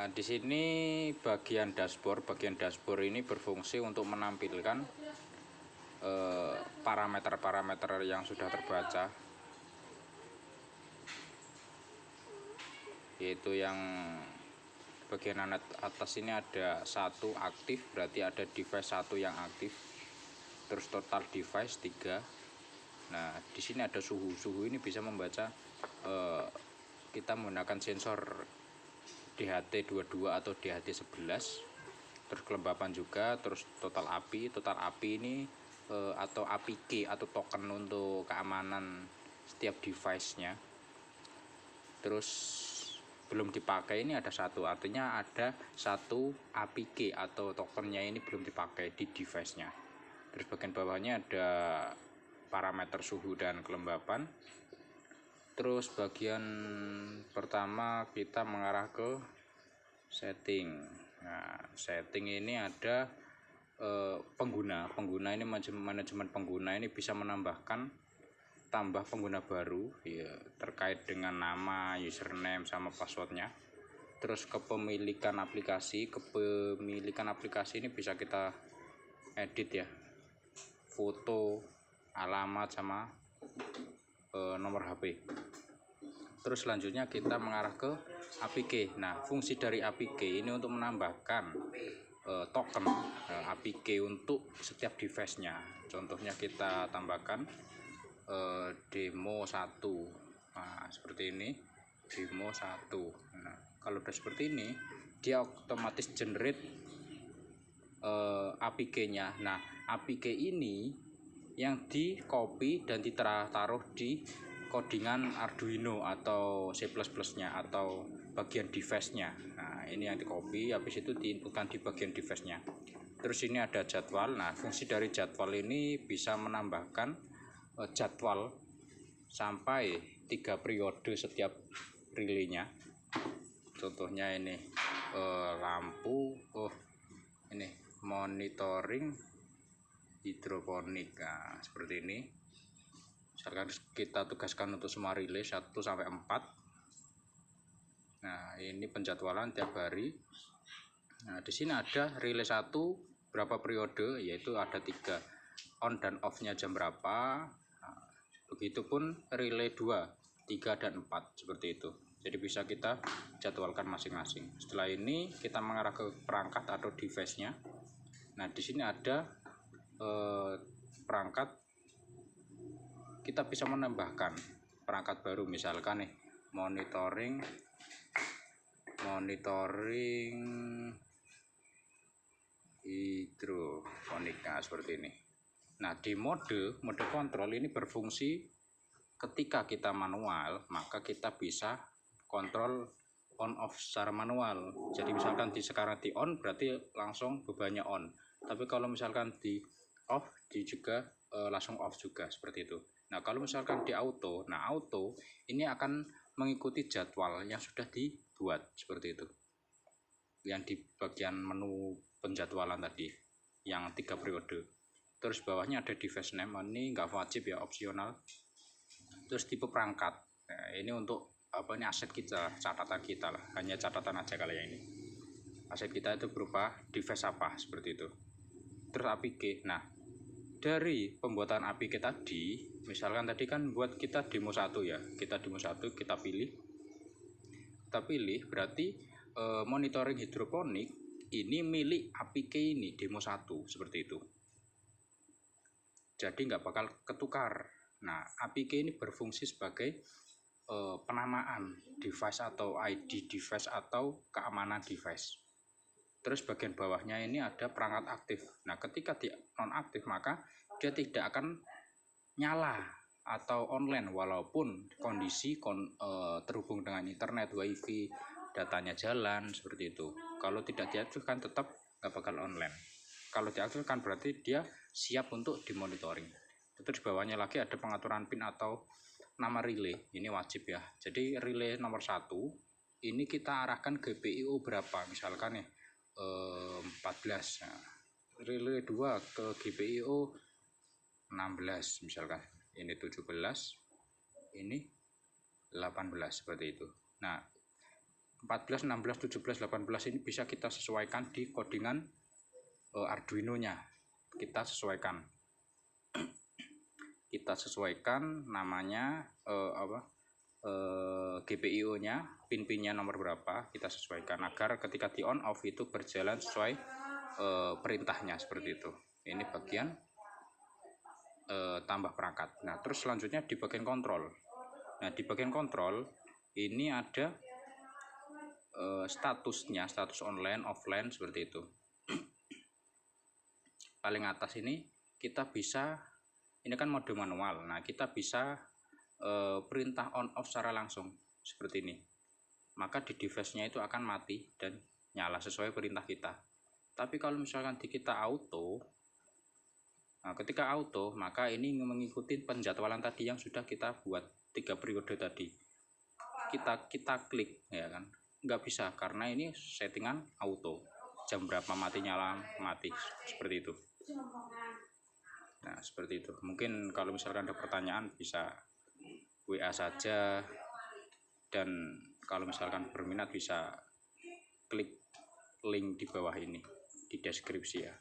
Nah, di sini bagian dashboard ini berfungsi untuk menampilkan parameter-parameter yang sudah terbaca, yaitu yang bagian atas ini ada 1 aktif, berarti ada device 1 yang aktif, terus total device 3. Nah, di sini ada suhu ini bisa membaca kita menggunakan sensor DHT22 atau DHT11, terus kelembapan juga, terus total api ini atau API key atau token untuk keamanan setiap device-nya. Terus belum dipakai ini ada 1, artinya ada 1 API key atau tokennya ini belum dipakai di device-nya. Terus bagian bawahnya ada parameter suhu dan kelembapan. Terus bagian pertama kita mengarah ke setting. Nah, setting ini ada pengguna ini, manajemen pengguna ini bisa menambahkan tambah pengguna baru ya, terkait dengan nama, username sama passwordnya. Terus kepemilikan aplikasi ini bisa kita edit ya, foto, alamat sama nomor HP. Terus selanjutnya kita mengarah ke API key. Nah, fungsi dari API key ini untuk menambahkan token API key untuk setiap device-nya. Contohnya kita tambahkan demo 1. Nah, seperti ini, demo 1. Nah, kalau udah seperti ini, dia otomatis generate API key-nya. Nah, API key ini yang di copy dan ditaruh di codingan Arduino atau C++ nya atau bagian device-nya. Nah, ini yang di copy, habis itu diinputkan di bagian device-nya. Terus ini ada jadwal. Nah, fungsi dari jadwal ini bisa menambahkan jadwal sampai 3 periode setiap relay-nya. Contohnya ini lampu, ini monitoring hidroponik. Nah, seperti ini. Misalkan kita tugaskan untuk semua relay 1 sampai 4. Nah, ini penjadwalan tiap hari. Nah, di sini ada relay 1 berapa periode, yaitu ada 3. On dan off-nya jam berapa. Nah, begitupun relay 2, 3 dan 4 seperti itu. Jadi bisa kita jadwalkan masing-masing. Setelah ini kita mengarah ke perangkat atau device-nya. Nah, di sini ada perangkat. Kita bisa menambahkan perangkat baru, misalkan nih monitoring hidroponik. Nah, seperti ini. Nah, di mode kontrol ini berfungsi ketika kita manual, maka kita bisa kontrol on off secara manual. Jadi misalkan sekarang di on, berarti langsung bebannya on. Tapi kalau misalkan di off, juga langsung off juga, seperti itu. Nah, kalau misalkan di auto, auto ini akan mengikuti jadwal yang sudah dibuat, seperti itu. Yang di bagian menu penjadwalan tadi, yang 3 periode. Terus bawahnya ada device name, ini nggak wajib ya, opsional. Terus tipe perangkat. Nah, ini untuk ini aset kita, catatan kita lah, hanya catatan aja kali ya ini. Aset kita itu berupa device apa, seperti itu. Terus API key. Nah, dari pembuatan API key tadi, misalkan tadi kan buat kita demo 1 ya, kita demo 1, kita pilih berarti monitoring hidroponik ini milik API key ini, demo 1, seperti itu. Jadi nggak bakal ketukar. Nah, API key ini berfungsi sebagai penamaan device atau ID device atau keamanan device. Terus bagian bawahnya ini ada perangkat aktif. Nah, ketika dia nonaktif maka dia tidak akan nyala atau online walaupun kondisi terhubung dengan internet, wifi, datanya jalan, seperti itu. Kalau tidak diaktifkan tetap nggak bakal online. Kalau diaktifkan berarti dia siap untuk dimonitoring. Terus bawahnya lagi ada pengaturan PIN atau nama relay, ini wajib ya. Jadi relay nomor 1 ini kita arahkan GPIO berapa, misalkan nih 14. Nah, relay 2 ke GPIO 16 misalkan, ini 17, ini 18, seperti itu. Nah, 14, 16, 17, 18 ini bisa kita sesuaikan di codingan Arduino nya. Kita sesuaikan namanya GPIO nya, pin-pinnya nomor berapa, kita sesuaikan agar ketika di on off itu berjalan sesuai perintahnya, seperti itu. Ini bagian tambah perangkat. Nah, terus selanjutnya di bagian kontrol. Nah, di bagian kontrol ini ada statusnya, status online, offline, seperti itu. Paling atas ini kita bisa, ini kan mode manual. Nah, kita bisa perintah on off secara langsung seperti ini. Maka di device-nya itu akan mati dan nyala sesuai perintah kita. Tapi kalau misalkan di kita auto, nah ketika auto maka ini mengikuti penjadwalan tadi yang sudah kita buat 3 periode tadi. Kita klik, ya kan, nggak bisa karena ini settingan auto, jam berapa mati nyala mati, seperti itu. Nah, seperti itu. Mungkin kalau misalkan ada pertanyaan bisa WA saja, dan kalau misalkan berminat bisa klik link di bawah ini di deskripsi ya.